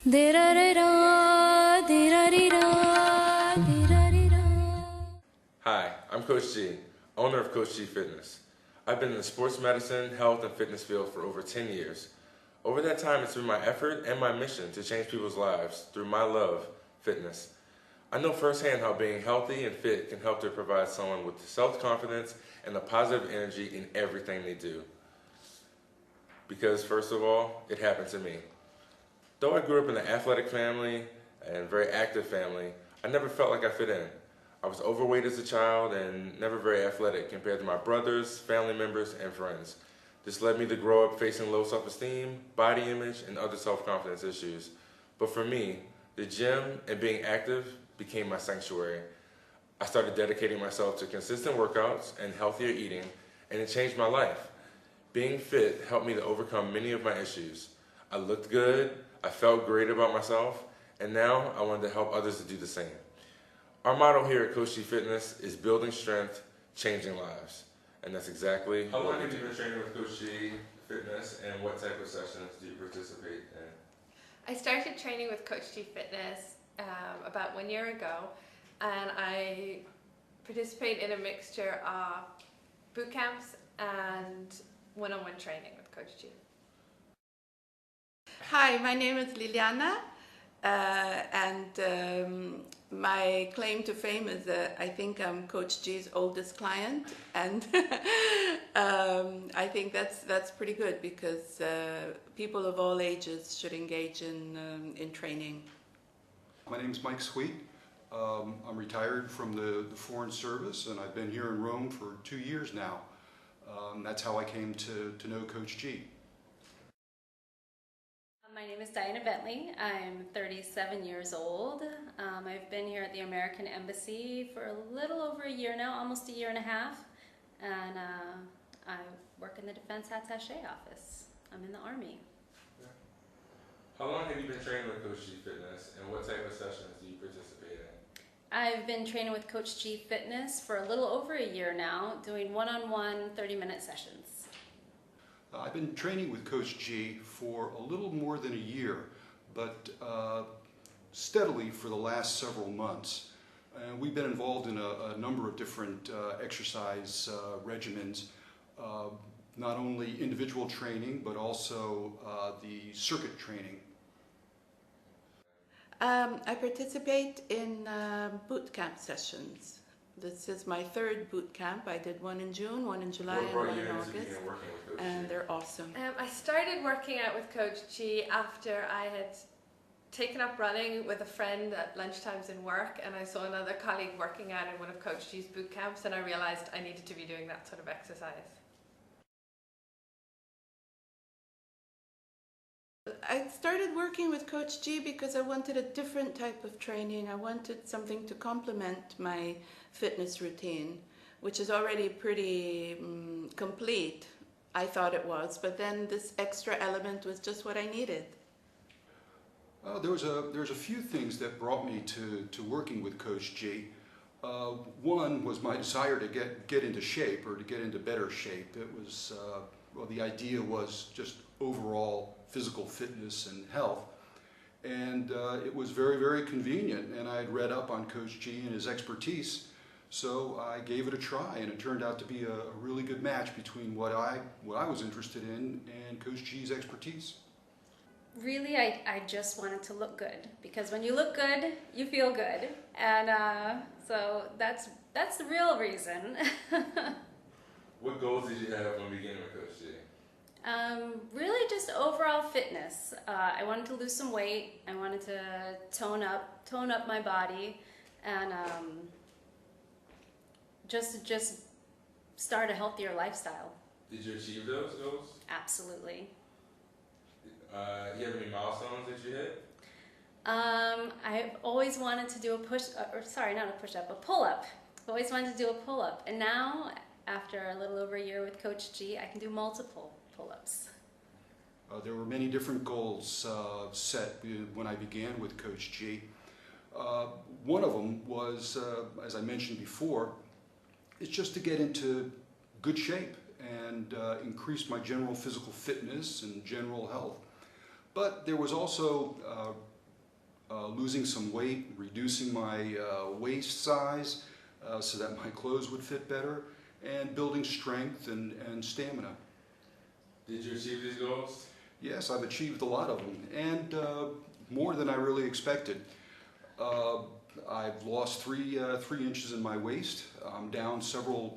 Hi, I'm Coach G, owner of Coach G Fitness. I've been in the sports medicine, health, and fitness field for over 10 years. Over that time, it's been my effort and my mission to change people's lives through my love, fitness. I know firsthand how being healthy and fit can help to provide someone with self-confidence and a positive energy in everything they do. Because first of all, it happened to me. Though I grew up in an athletic family and very active family, I never felt like I fit in. I was overweight as a child and never very athletic compared to my brothers, family members, and friends. This led me to grow up facing low self-esteem, body image, and other self-confidence issues. But for me, the gym and being active became my sanctuary. I started dedicating myself to consistent workouts and healthier eating, and it changed my life. Being fit helped me to overcome many of my issues. I looked good, I felt great about myself, and now I wanted to help others to do the same. Our motto here at Coach G Fitness is building strength, changing lives. And that's exactly How long have you been training with Coach G Fitness, and what type of sessions do you participate in? I started training with Coach G Fitness about 1 year ago, and I participate in a mixture of boot camps and one-on-one training with Coach G. Hi, my name is Liliana, and my claim to fame is that I think I'm Coach G's oldest client, and I think that's pretty good because people of all ages should engage in training. My name is Mike Sweet. I'm retired from the Foreign Service, and I've been here in Rome for 2 years now. That's how I came to know Coach G. My name is Diana Bentley. I'm 37 years old. I've been here at the American Embassy for a little over a year now, almost a year and a half, and I work in the Defense Attaché office. I'm in the Army. Yeah. How long have you been training with Coach G Fitness, and what type of sessions do you participate in? I've been training with Coach G Fitness for a little over a year now, doing one-on-one 30-minute sessions. I've been training with Coach G for a little more than a year, but steadily for the last several months. We've been involved in a number of different exercise regimens, not only individual training, but also the circuit training. I participate in boot camp sessions. This is my third boot camp. I did one in June, one in July, and one in August. And they're awesome. I started working out with Coach G after I had taken up running with a friend at lunchtimes in work, and I saw another colleague working out in one of Coach G's boot camps, and I realized I needed to be doing that sort of exercise. I started working with Coach G because I wanted a different type of training. I wanted something to complement my fitness routine, which is already pretty complete. I thought it was, but then this extra element was just what I needed. There's a few things that brought me to working with Coach G. One was my desire to get into shape, or to get into better shape. It was, well, the idea was just overall physical fitness and health. And it was very, very convenient, and I had read up on Coach G and his expertise, so I gave it a try, and it turned out to be a really good match between what I was interested in and Coach G's expertise. Really, I just wanted to look good, because when you look good, you feel good, and so that's the real reason. What goals did you have when beginning with Coach G? Really just overall fitness. I wanted to lose some weight. I wanted to tone up my body, and just start a healthier lifestyle. Did you achieve those goals? Absolutely. You have any milestones that you hit? I've always wanted to do a pull-up. I've always wanted to do a pull-up, and now, after a little over a year with Coach G, I can do multiple pull-ups. There were many different goals set when I began with Coach G. One of them was, as I mentioned before, it's just to get into good shape and increase my general physical fitness and general health. But there was also losing some weight, reducing my waist size so that my clothes would fit better, and building strength and stamina. Did you achieve these goals? Yes, I've achieved a lot of them, and more than I really expected. I've lost three inches in my waist. I'm down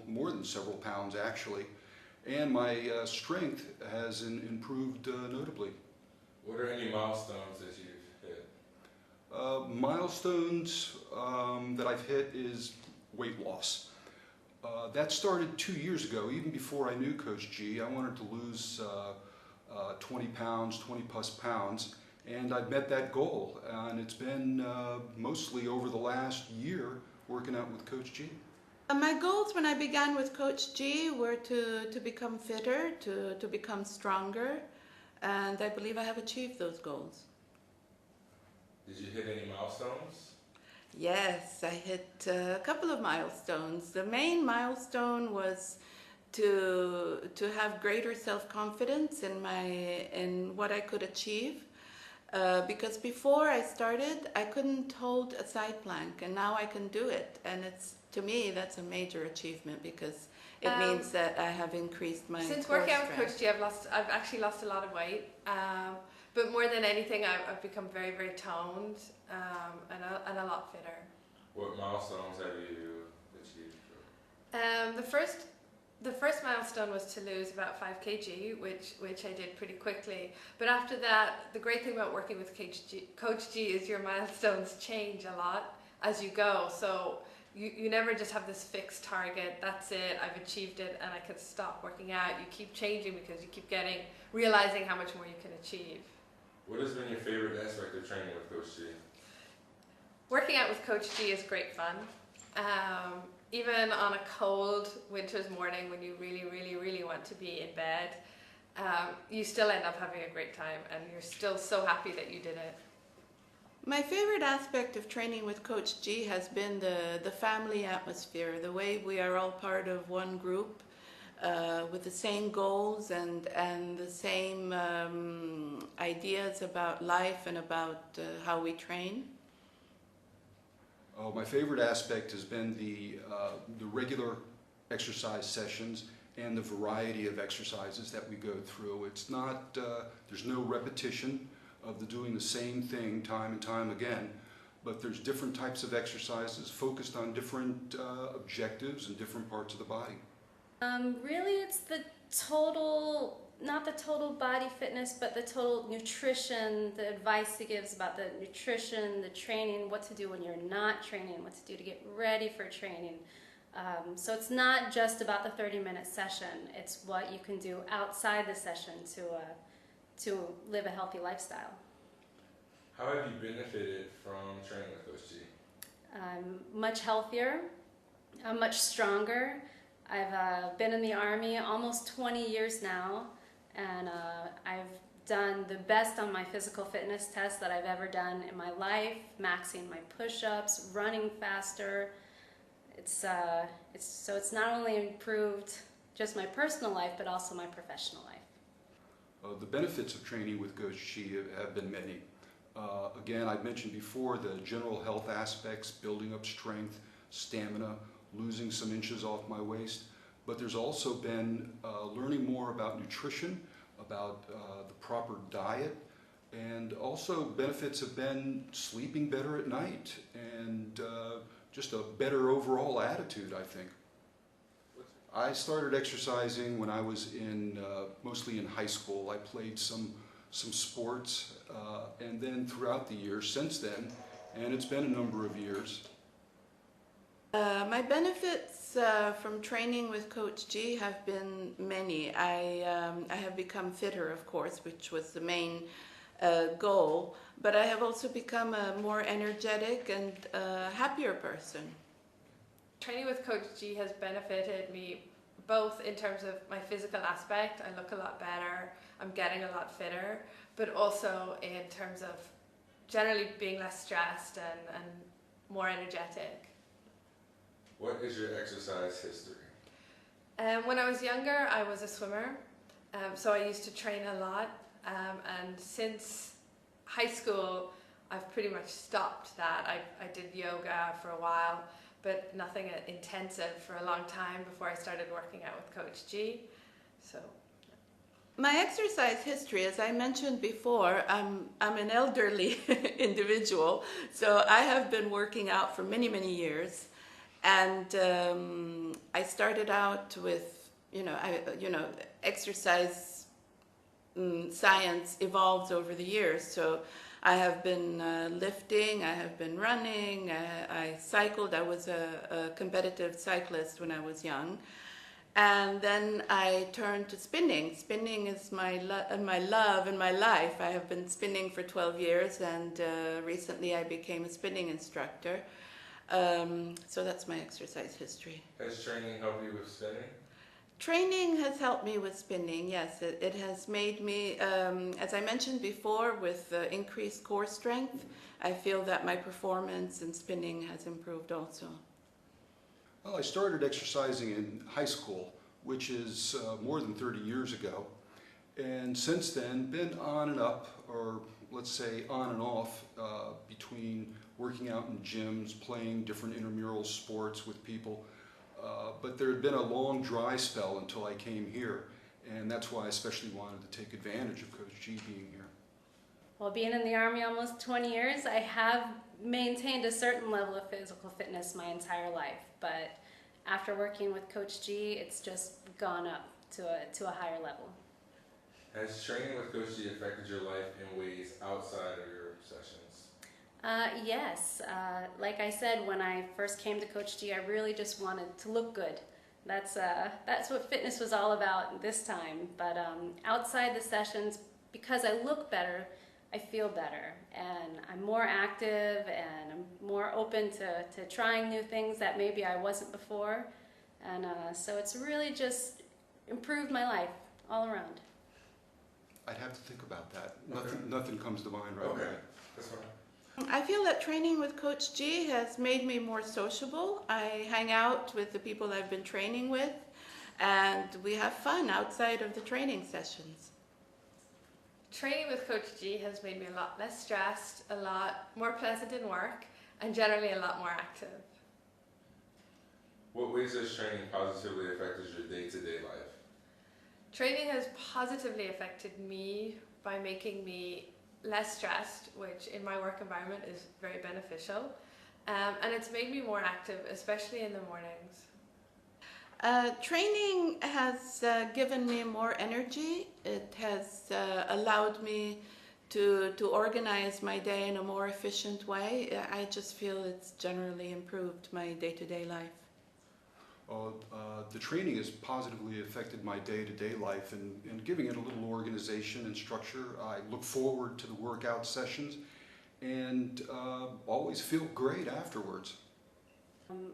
more than several pounds actually, and my strength has improved notably. What are any milestones that you've hit? Milestones that I've hit is weight loss. That started 2 years ago, even before I knew Coach G. I wanted to lose 20 pounds, 20 plus pounds, and I've met that goal. And it's been mostly over the last year working out with Coach G. My goals when I began with Coach G were to become fitter, to become stronger, and I believe I have achieved those goals. Did you hit any milestones? Yes, I hit a couple of milestones. The main milestone was to have greater self-confidence in what I could achieve. Because before I started, I couldn't hold a side plank, and now I can do it. And to me, that's a major achievement because it means that I have increased my Since core working out with strength. Coach G, I've actually lost a lot of weight. But more than anything, I've become very, very toned and a lot fitter. What milestones have you achieved? The first milestone was to lose about 5 kg, which I did pretty quickly. But after that, the great thing about working with Coach G is your milestones change a lot as you go. So you never just have this fixed target, that's it, I've achieved it, and I can stop working out. You keep changing because you keep realizing how much more you can achieve. What has been your favorite aspect of training with Coach G? Working out with Coach G is great fun. Even on a cold winter's morning when you really, really, really want to be in bed, you still end up having a great time and you're still so happy that you did it. My favorite aspect of training with Coach G has been the family atmosphere, the way we are all part of one group with the same goals and the same ideas about life and about how we train. My favorite aspect has been the regular exercise sessions and the variety of exercises that we go through. It's not, there's no repetition of doing the same thing time and time again, but there's different types of exercises focused on different objectives and different parts of the body. Really, it's not the total body fitness, but the total nutrition, the advice he gives about the nutrition, the training, what to do when you're not training, what to do to get ready for training. So it's not just about the 30-minute session, it's what you can do outside the session to live a healthy lifestyle. How have you benefited from training with Coach G? I'm much healthier, I'm much stronger. I've been in the Army almost 20 years now, and I've done the best on my physical fitness test that I've ever done in my life, maxing my push-ups, running faster. So it's not only improved just my personal life, but also my professional life. The benefits of training with Coach G have been many. Again, I mentioned before the general health aspects, building up strength, stamina, losing some inches off my waist, but there's also been learning more about nutrition, about the proper diet, and also benefits have been sleeping better at night and just a better overall attitude, I think. I started exercising when I was mostly in high school. I played some sports, and then throughout the years since then, and it's been a number of years. My benefits from training with Coach G have been many. I have become fitter, of course, which was the main goal, but I have also become a more energetic and happier person. Training with Coach G has benefited me both in terms of my physical aspect, I look a lot better, I'm getting a lot fitter, but also in terms of generally being less stressed and more energetic. What is your exercise history? When I was younger, I was a swimmer, so I used to train a lot, and since high school, I've pretty much stopped that. I did yoga for a while, but nothing intensive for a long time before I started working out with Coach G. So my exercise history, as I mentioned before, I'm an elderly individual, so I have been working out for many, many years. And I started out with, exercise science evolves over the years. So I have been lifting, I have been running, I cycled. I was a competitive cyclist when I was young. And then I turned to spinning. Spinning is my love and my life. I have been spinning for 12 years, and recently I became a spinning instructor. So that's my exercise history. Has training helped you with spinning? Training has helped me with spinning, yes. It has made me, as I mentioned before, with increased core strength, I feel that my performance in spinning has improved also. Well, I started exercising in high school, which is more than 30 years ago. And since then, been on and up, or let's say on and off, between working out in gyms, playing different intramural sports with people. But there had been a long dry spell until I came here. And that's why I especially wanted to take advantage of Coach G being here. Well, being in the Army almost 20 years, I have maintained a certain level of physical fitness my entire life. But after working with Coach G, it's just gone up to a higher level. Has training with Coach G affected your life in ways outside of your sessions? Yes. Like I said, when I first came to Coach G, I really just wanted to look good. That's what fitness was all about this time. But outside the sessions, because I look better, I feel better, and I'm more active, and I'm more open to trying new things that maybe I wasn't before, and so it's really just improved my life all around. I'd have to think about that. Okay. Nothing comes to mind right Okay, away. that's fine. I feel that training with Coach G has made me more sociable. I hang out with the people I've been training with, and we have fun outside of the training sessions. training with Coach G has made me a lot less stressed, a lot more pleasant in work, and generally a lot more active. What ways has training positively affected your day-to-day life? Training has positively affected me by making me less stressed, which in my work environment is very beneficial. And it's made me more active, especially in the mornings. Training has given me more energy. It has allowed me to organize my day in a more efficient way. I just feel it's generally improved my day-to-day life. The training has positively affected my day-to-day life and giving it a little organization and structure. I look forward to the workout sessions and always feel great afterwards.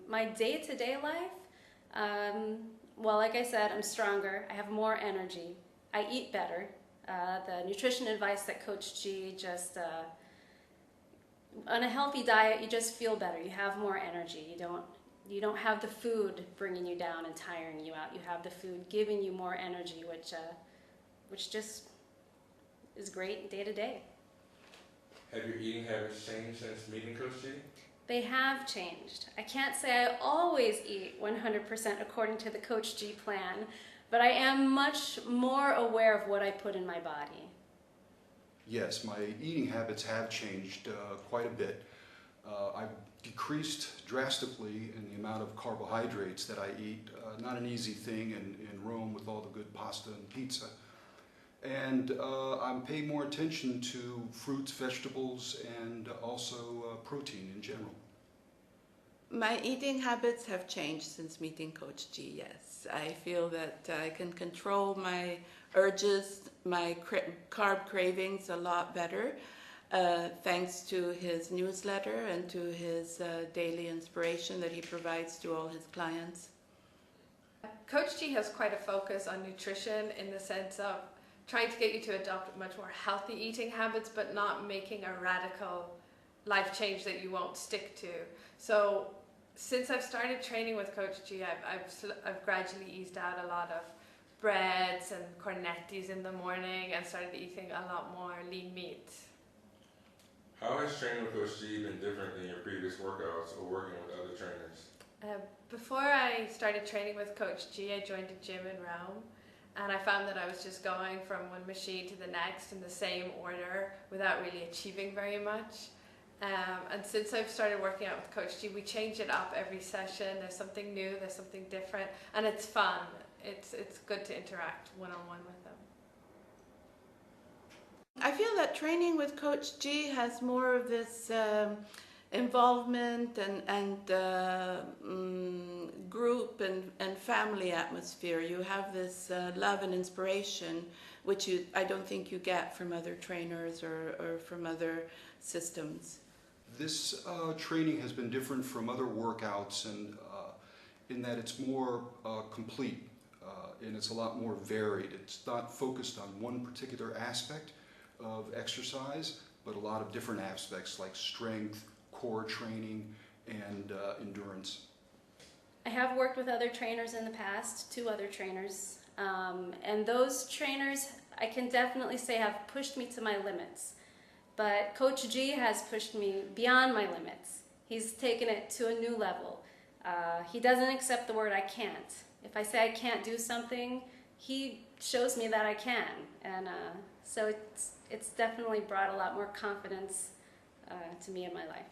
My day-to-day life, well, like I said, I'm stronger. I have more energy. I eat better. The nutrition advice that Coach G just, on a healthy diet, you just feel better. You have more energy. You don't have the food bringing you down and tiring you out. You have the food giving you more energy, which just is great day to day. Have your eating habits changed since meeting Coach G? They have changed. I can't say I always eat 100% according to the Coach G plan, but I am much more aware of what I put in my body. Yes, my eating habits have changed quite a bit. I've decreased drastically in the amount of carbohydrates that I eat. Not an easy thing in Rome with all the good pasta and pizza. And I'm paying more attention to fruits, vegetables, and also protein in general. My eating habits have changed since meeting Coach G, yes. I feel that I can control my urges, my carb cravings a lot better, thanks to his newsletter and to his daily inspiration that he provides to all his clients. Coach G has quite a focus on nutrition in the sense of trying to get you to adopt much more healthy eating habits, but not making a radical life change that you won't stick to. So since I've started training with Coach G, I've gradually eased out a lot of breads and cornettis in the morning and started eating a lot more lean meat. How has training with Coach G been different than your previous workouts or working with other trainers? Before I started training with Coach G, I joined a gym in Rome, and I found that I was just going from one machine to the next in the same order without really achieving very much. And since I've started working out with Coach G, we change it up every session. There's something new, there's something different, and it's fun. It's good to interact one-on-one with them. I feel that training with Coach G has more of this involvement and group and family atmosphere. You have this love and inspiration, which I don't think you get from other trainers or from other systems. This training has been different from other workouts and in that it's more complete and it's a lot more varied. It's not focused on one particular aspect of exercise, but a lot of different aspects like strength, core training, and endurance. I have worked with other trainers in the past, 2 other trainers, and those trainers I can definitely say have pushed me to my limits. But Coach G has pushed me beyond my limits. He's taken it to a new level. He doesn't accept the word I can't. If I say I can't do something, he shows me that I can. And so it's definitely brought a lot more confidence to me in my life.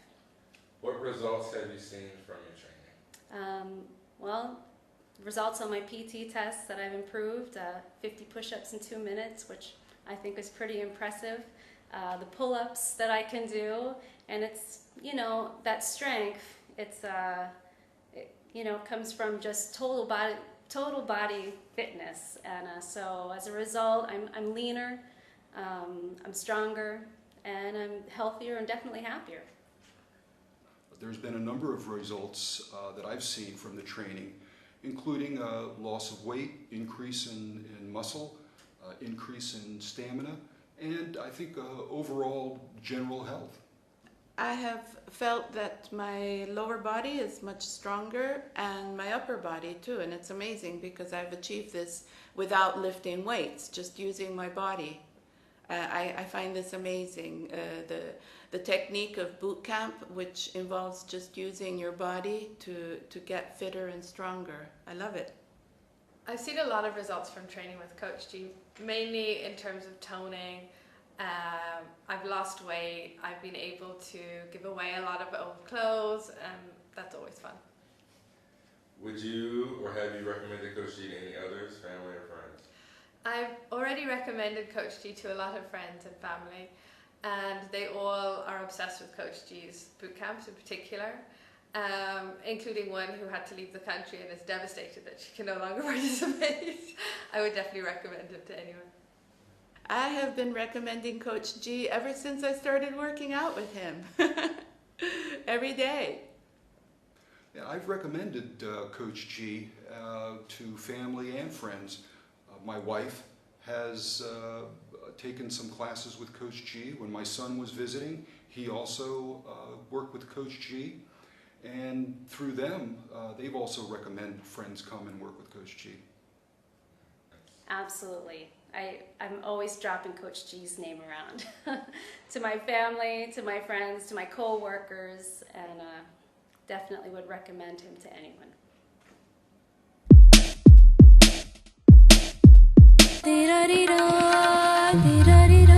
What results have you seen from your training? Well, results on my PT tests that I've improved, 50 push-ups in 2 minutes, which I think is pretty impressive. The pull-ups that I can do, and it's, that strength, it's, comes from just total body fitness. And so as a result, I'm leaner, I'm stronger, and I'm healthier and definitely happier. There's been a number of results that I've seen from the training, including loss of weight, increase in muscle, increase in stamina, and I think overall general health. I have felt that my lower body is much stronger and my upper body too, and it's amazing because I've achieved this without lifting weights, just using my body. I find this amazing, the technique of boot camp, which involves just using your body to get fitter and stronger. I love it. I've seen a lot of results from training with Coach G, mainly in terms of toning. I've lost weight, I've been able to give away a lot of old clothes, and that's always fun. Would you or have you recommended Coach G to any others, family or friends? I've already recommended Coach G to a lot of friends and family, and they all are obsessed with Coach G's boot camps in particular, including one who had to leave the country and is devastated that she can no longer participate. I would definitely recommend it to anyone. I have been recommending Coach G ever since I started working out with him. Every day. Yeah, I've recommended Coach G to family and friends. My wife has taken some classes with Coach G. When my son was visiting, he also worked with Coach G. And through them, they've also recommended friends come and work with Coach G. Absolutely. I'm always dropping Coach G's name around to my family, to my friends, to my co-workers, and definitely would recommend him to anyone. Dee-da-dee-da, dee-da-dee-da.